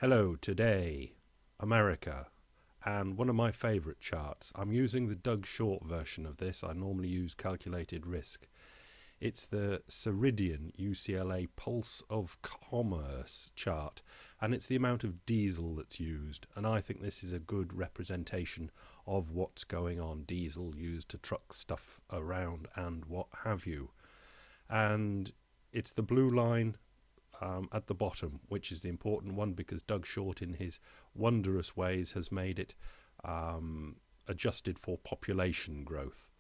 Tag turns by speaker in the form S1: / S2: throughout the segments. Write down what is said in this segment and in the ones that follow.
S1: Hello, today, America, and one of my favourite charts. I'm using the Doug Short version of this. I normally use calculated risk. It's the Ceridian UCLA Pulse of Commerce chart, and it's the amount of diesel that's used. And I think this is a good representation of what's going on. Diesel used to truck stuff around and what have you. And it's the blue line at the bottom, which is the important one because Doug Short, in his wondrous ways, has made it adjusted for population growth.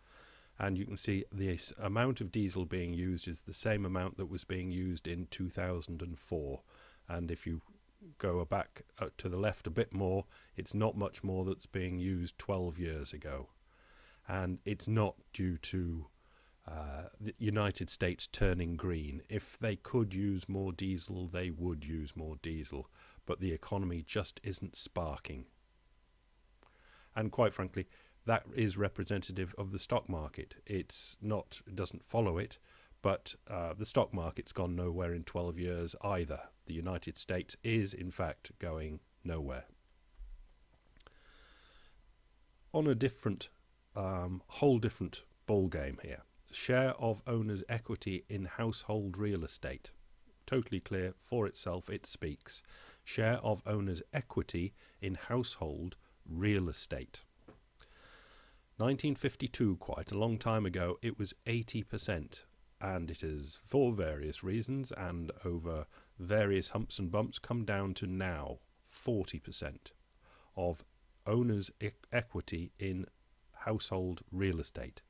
S1: And you can see the amount of diesel being used is the same amount that was being used in 2004. And if you go back to the left a bit more, it's not much more that's being used 12 years ago. And it's not due to the United States turning green. If they could use more diesel, they would use more diesel, but the economy just isn't sparking. And quite frankly, that is representative of the stock market. It doesn't follow it, but the stock market's gone nowhere in 12 years either. The United States is, in fact, going nowhere. On a different, whole different ball game here. Share of owners' equity in household real estate. Totally clear for itself, it speaks. Share of owners' equity in household real estate. 1952, quite a long time ago, it was 80%, and it has, for various reasons and over various humps and bumps, come down to now 40% of owners' equity in household real estate.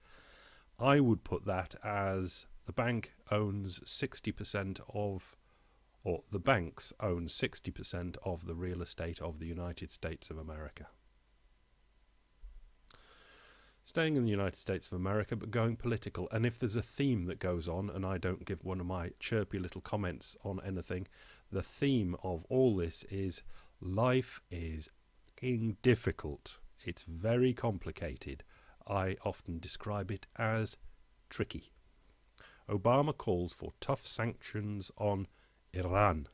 S1: I would put that as the bank owns 60% of, or the banks own 60% of the real estate of the United States of America. Staying in the United States of America, but going political, and if there's a theme that goes on, and I don't give one of my chirpy little comments on anything, the theme of all this is life is difficult. It's very complicated. I often describe it as tricky. Obama calls for tough sanctions on Iran.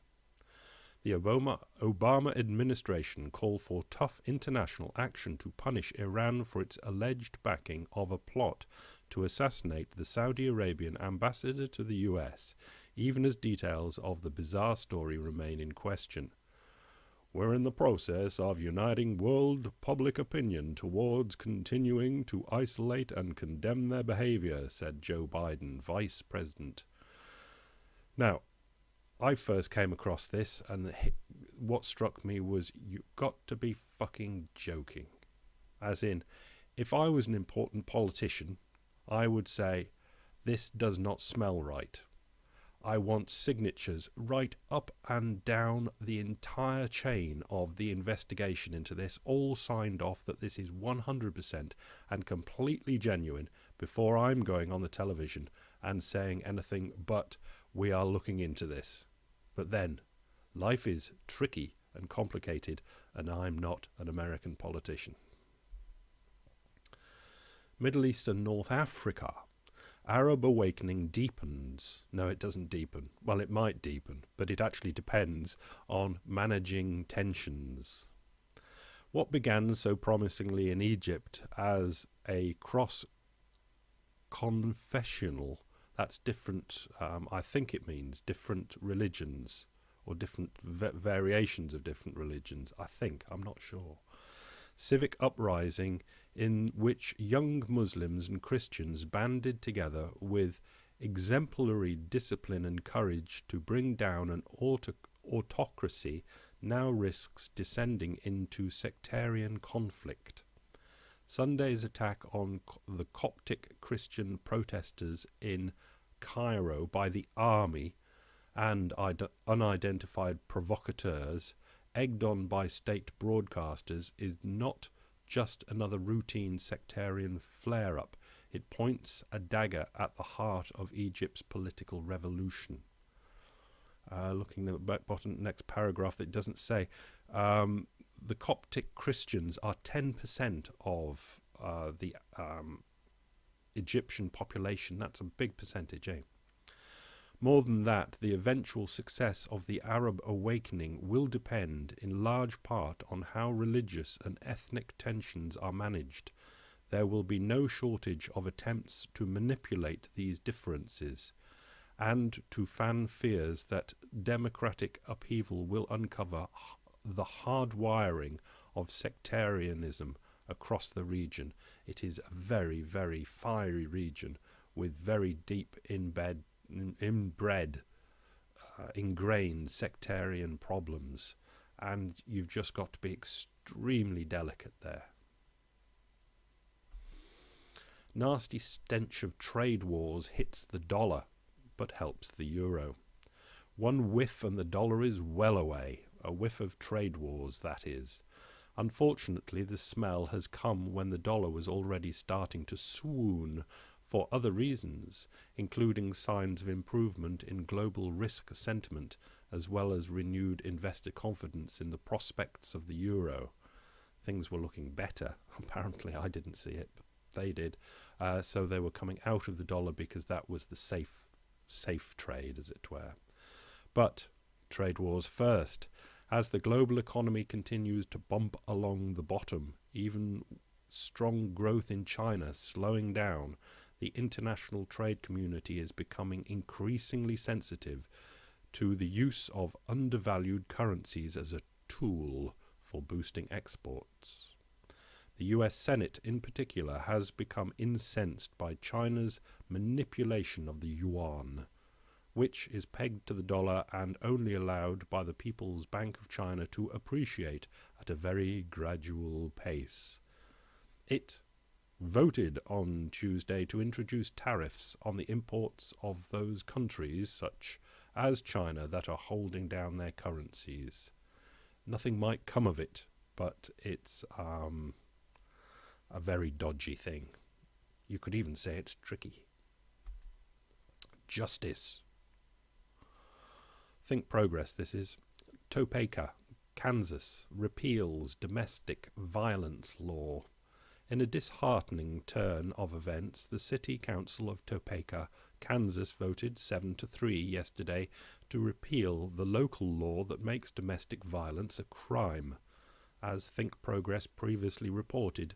S1: The Obama administration called for tough international action to punish Iran for its alleged backing of a plot to assassinate the Saudi Arabian ambassador to the US, even as details of the bizarre story remain in question. We're in the process of uniting world public opinion towards continuing to isolate and condemn their behavior, said Joe Biden, vice president. Now, I first came across this, and what struck me was, you've got to be fucking joking. As in, if I was an important politician, I would say, this does not smell right. I want signatures right up and down the entire chain of the investigation into this, all signed off that this is 100% and completely genuine before I'm going on the television and saying anything but, we are looking into this. But then, life is tricky and complicated, and I'm not an American politician. Middle East and North Africa. Arab awakening deepens. No, it doesn't deepen. Well, it might deepen, but it actually depends on managing tensions. What began so promisingly in Egypt as a cross-confessional, that's different, I think it means different religions, or different variations of different religions, I'm not sure. Civic uprising in which young Muslims and Christians banded together with exemplary discipline and courage to bring down an autocracy, now risks descending into sectarian conflict. Sunday's attack on the Coptic Christian protesters in Cairo by the army and unidentified provocateurs, egged on by state broadcasters, is not just another routine sectarian flare-up. It points a dagger at the heart of Egypt's political revolution. Looking at the back bottom, next paragraph, it doesn't say. The Coptic Christians are 10% of the Egyptian population. That's a big percentage, eh? More than that, the eventual success of the Arab awakening will depend in large part on how religious and ethnic tensions are managed. There will be no shortage of attempts to manipulate these differences and to fan fears that democratic upheaval will uncover the hard wiring of sectarianism across the region. It is a very, very fiery region with very deep ingrained sectarian problems, and you've just got to be extremely delicate there. Nasty stench of trade wars hits the dollar, but helps the euro. One whiff and the dollar is well away. A whiff of trade wars, that is. Unfortunately, the smell has come when the dollar was already starting to swoon for other reasons, including signs of improvement in global risk sentiment, as well as renewed investor confidence in the prospects of the euro. Things were looking better. Apparently, I didn't see it, but they did. So they were coming out of the dollar because that was the safe trade, as it were. But trade wars first. As the global economy continues to bump along the bottom, even strong growth in China slowing down, the international trade community is becoming increasingly sensitive to the use of undervalued currencies as a tool for boosting exports. The US Senate, in particular, has become incensed by China's manipulation of the yuan, which is pegged to the dollar and only allowed by the People's Bank of China to appreciate at a very gradual pace. It voted on Tuesday to introduce tariffs on the imports of those countries, such as China, that are holding down their currencies. Nothing might come of it, but it's a very dodgy thing. You could even say it's tricky. Justice. Think progress, this is. Topeka, Kansas, repeals domestic violence law. In a disheartening turn of events, the City Council of Topeka, Kansas voted 7-3 yesterday to repeal the local law that makes domestic violence a crime. As Think Progress previously reported,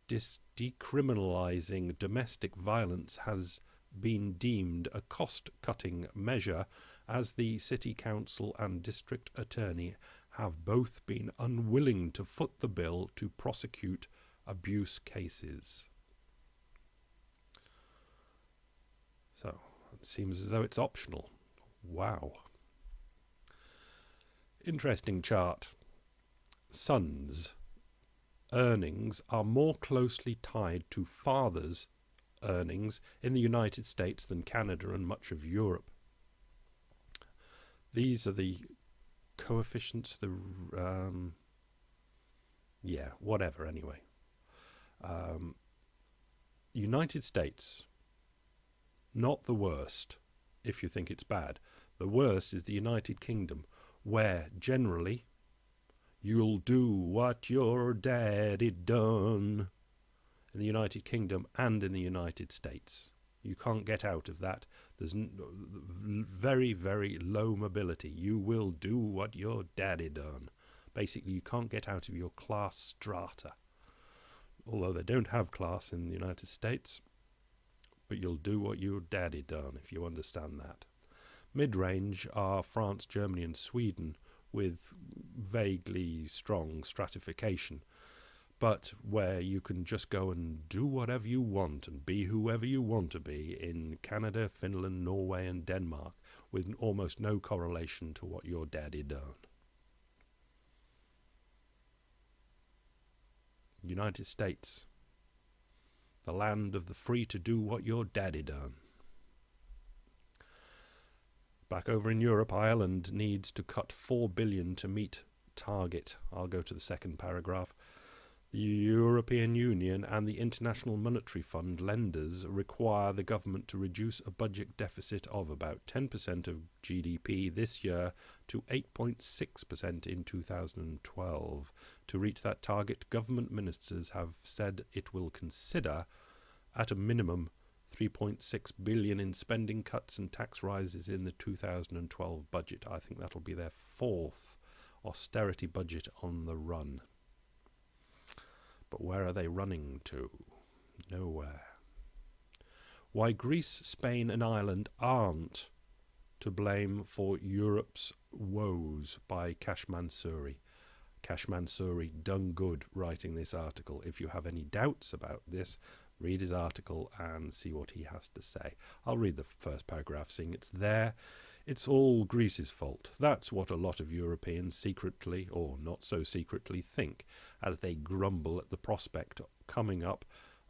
S1: decriminalizing domestic violence has been deemed a cost-cutting measure, as the City Council and District Attorney have both been unwilling to foot the bill to prosecute abuse cases. So, it seems as though it's optional. Wow. Interesting chart. Sons' earnings are more closely tied to fathers' earnings in the United States than Canada and much of Europe. These are the coefficients, whatever anyway. United States, not the worst, if you think it's bad. The worst is the United Kingdom, where generally you'll do what your daddy done. In the United Kingdom and in the United States. You can't get out of that. There's very, very low mobility. You will do what your daddy done. Basically, you can't get out of your class strata. Although they don't have class in the United States. But you'll do what your daddy done, if you understand that. Mid-range are France, Germany and Sweden, with vaguely strong stratification. But where you can just go and do whatever you want and be whoever you want to be in Canada, Finland, Norway and Denmark, with almost no correlation to what your daddy done. United States, the land of the free to do what your daddy done. Back over in Europe, Ireland needs to cut $4 billion to meet target. I'll go to the second paragraph. The European Union and the International Monetary Fund lenders require the government to reduce a budget deficit of about 10% of GDP this year to 8.6% in 2012. To reach that target, government ministers have said it will consider, at a minimum, 3.6 billion in spending cuts and tax rises in the 2012 budget. I think that'll be their fourth austerity budget on the run. But where are they running to? Nowhere. Why Greece, Spain and Ireland aren't to blame for Europe's woes, by Kash Mansouri. Kash Mansouri done good writing this article. If you have any doubts about this, read his article and see what he has to say. I'll read the first paragraph, seeing it's there. It's all Greece's fault. That's what a lot of Europeans secretly, or not so secretly, think, as they grumble at the prospect coming up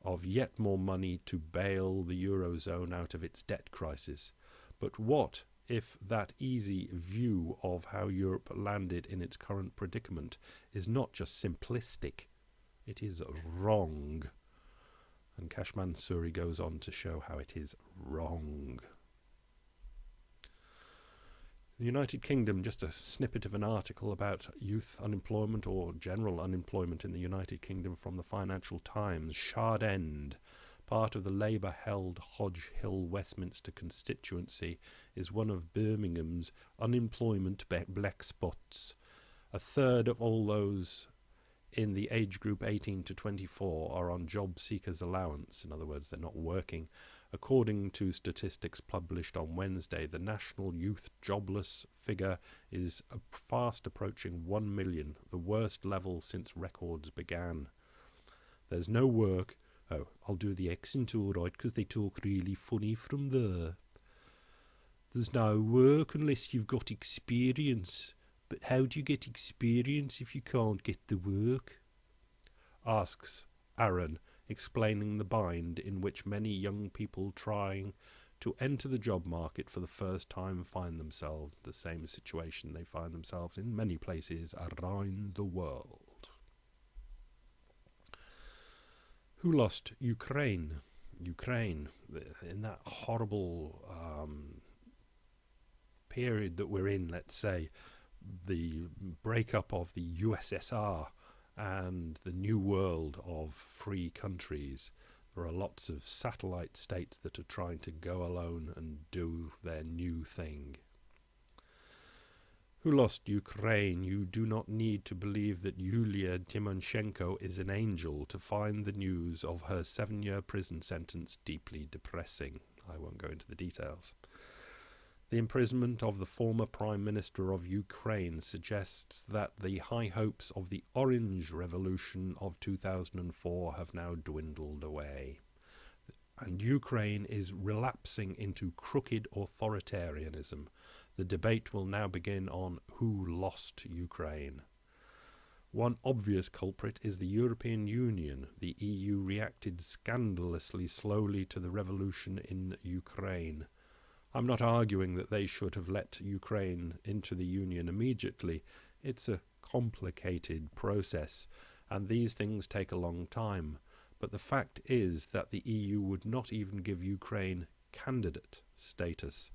S1: of yet more money to bail the Eurozone out of its debt crisis. But what if that easy view of how Europe landed in its current predicament is not just simplistic, it is wrong? And Kash Mansouri goes on to show how it is wrong. The United Kingdom, just a snippet of an article about youth unemployment or general unemployment in the United Kingdom from the Financial Times. Shard End, part of the Labour-held Hodge Hill Westminster constituency, is one of Birmingham's unemployment black spots. A third of all those in the age group 18 to 24 are on job seekers allowance. In other words, they're not working. According to statistics published on Wednesday, the national youth jobless figure is fast approaching 1 million, the worst level since records began. There's no work. Oh, I'll do the accent all right, because they talk really funny from there. There's no work unless you've got experience. But how do you get experience if you can't get the work? Asks Aaron, explaining the bind in which many young people trying to enter the job market for the first time find themselves, the same situation they find themselves in many places around the world. Who lost Ukraine? Ukraine, in that horrible period that we're in, let's say, the breakup of the USSR and the new world of free countries. There are lots of satellite states that are trying to go alone and do their new thing. Who lost Ukraine? You do not need to believe that Yulia Tymoshenko is an angel to find the news of her 7-year prison sentence deeply depressing. I won't go into the details. The imprisonment of the former Prime Minister of Ukraine suggests that the high hopes of the Orange Revolution of 2004 have now dwindled away, and Ukraine is relapsing into crooked authoritarianism. The debate will now begin on who lost Ukraine. One obvious culprit is the European Union. The EU reacted scandalously slowly to the revolution in Ukraine. I'm not arguing that they should have let Ukraine into the Union immediately. It's a complicated process, and these things take a long time. But the fact is that the EU would not even give Ukraine candidate status,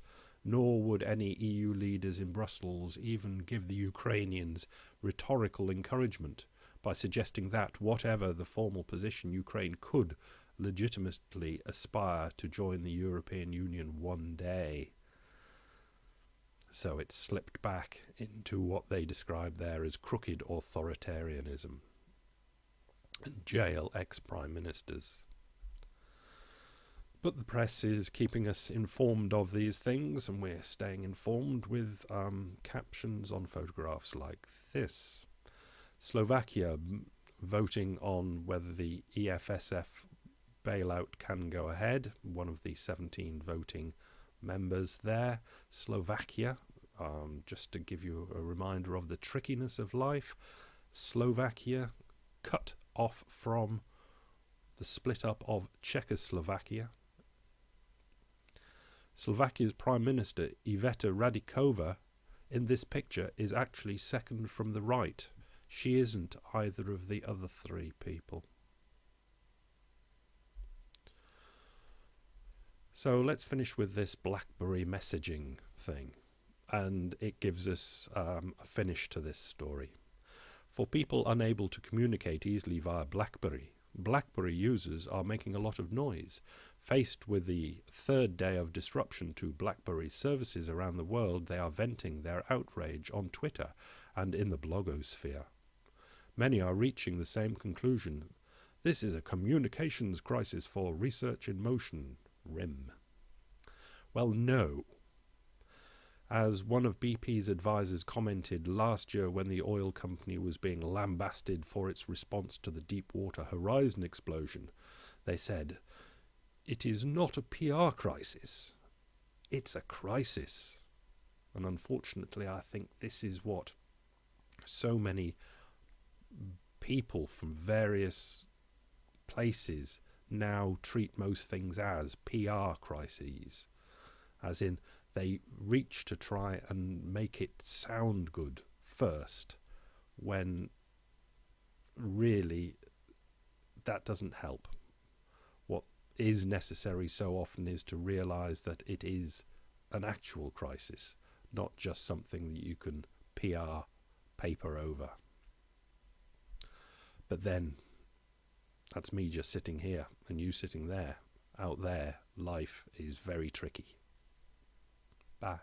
S1: nor would any EU leaders in Brussels even give the Ukrainians rhetorical encouragement by suggesting that, whatever the formal position, Ukraine could legitimately aspire to join the European Union one day. So it slipped back into what they describe there as crooked authoritarianism and jail ex-prime ministers. But the press is keeping us informed of these things, and we're staying informed with captions on photographs like this. Slovakia voting on whether the EFSF bailout can go ahead, one of the 17 voting members there. Slovakia, just to give you a reminder of the trickiness of life, Slovakia cut off from the split up of Czechoslovakia. Slovakia's Prime Minister Iveta Radikova in this picture is actually second from the right. She isn't either of the other three people. So let's finish with this BlackBerry messaging thing, and it gives us a finish to this story. For people unable to communicate easily via BlackBerry, BlackBerry users are making a lot of noise. Faced with the third day of disruption to BlackBerry's services around the world, they are venting their outrage on Twitter and in the blogosphere. Many are reaching the same conclusion. This is a communications crisis for Research in Motion, RIM. Well, no. As one of BP's advisors commented last year when the oil company was being lambasted for its response to the Deepwater Horizon explosion, they said, "It is not a PR crisis, it's a crisis." And unfortunately, I think this is what so many people from various places now treat most things as PR crises, as in they reach to try and make it sound good first, when really that doesn't help. What is necessary so often is to realize that it is an actual crisis, not just something that you can PR paper over. But then that's me just sitting here and you sitting there. Out there, life is very tricky. Bye.